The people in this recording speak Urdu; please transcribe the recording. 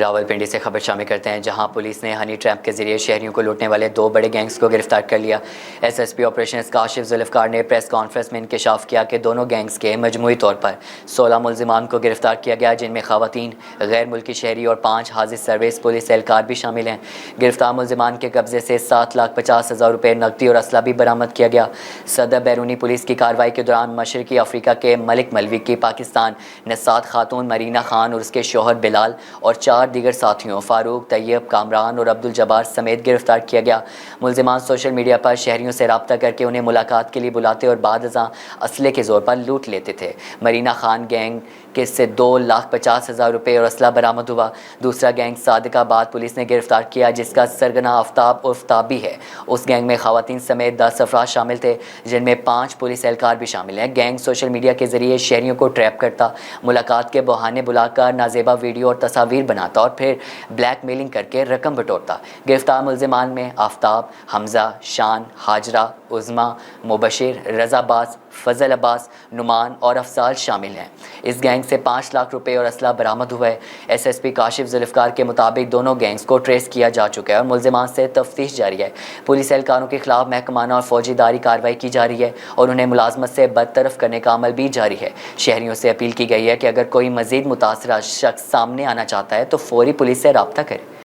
راولپنڈی سے خبر شامل کرتے ہیں، جہاں پولیس نے ہنی ٹریپ کے ذریعے شہریوں کو لوٹنے والے 2 بڑے گینگز کو گرفتار کر لیا۔ S S P operations Kashif Zulfiqar نے پریس کانفرنس میں انکشاف کیا کہ دونوں گینگز کے مجموعی طور پر 16 ملزمان کو گرفتار کیا گیا، جن میں خواتین، غیر ملکی شہری اور 5 حاضر سروس پولیس اہلکار بھی شامل ہیں۔ گرفتار ملزمان کے قبضے سے 7,50,000 روپے نقدی اور اسلحہ بھی برآمد کیا گیا۔ صدر بیرونی پولیس کی کارروائی کے دوران مشرقی افریقہ کے ملک ملوی کی پاکستان نژاد خاتون مرینا خان اور اس کے شوہر بلال اور 4 دیگر ساتھیوں فاروق، طیب، کامران اور عبدالجبار سمیت گرفتار کیا گیا۔ ملزمان سوشل میڈیا پر شہریوں سے رابطہ کر کے انہیں ملاقات کے لیے بلاتے اور بعد ازاں اسلحے کے زور پر لوٹ لیتے تھے۔ مرینا خان گینگ کے سے 2,50,000 روپے اور اسلحہ برآمد ہوا۔ دوسرا گینگ صادق آباد پولیس نے گرفتار کیا، جس کا سرگنا آفتاب عرف تابی ہے۔ اس گینگ میں خواتین سمیت 10 افراد شامل تھے، جن میں 5 پولیس اہلکار بھی شامل ہیں۔ گینگ سوشل میڈیا کے ذریعے شہریوں کو ٹریپ کرتا، ملاقات کے بہانے بلا کر نازیبا ویڈیو اور تصاویر بناتا اور پھر بلیک میلنگ کر کے رقم بٹورتا۔ گرفتار ملزمان میں آفتاب، حمزہ، شان، ہاجرہ، عظمیٰ، مبشر، رضا باز، فضل عباس، نعمان اور افضال شامل ہیں۔ اس گینگ سے 5 لاکھ روپے اور اسلحہ برآمد ہوا ہے۔ S S P Kashif Zulfiqar کے مطابق دونوں گینگز کو ٹریس کیا جا چکا ہے اور ملزمان سے تفتیش جاری ہے۔ پولیس اہلکاروں کے خلاف محکمانہ اور فوجی داری کارروائی کی جا رہی ہے اور انہیں ملازمت سے برطرف کرنے کا عمل بھی جاری ہے۔ شہریوں سے اپیل کی گئی ہے کہ اگر کوئی مزید متاثرہ شخص سامنے آنا چاہتا ہے تو فوری پولیس سے رابطہ کرے۔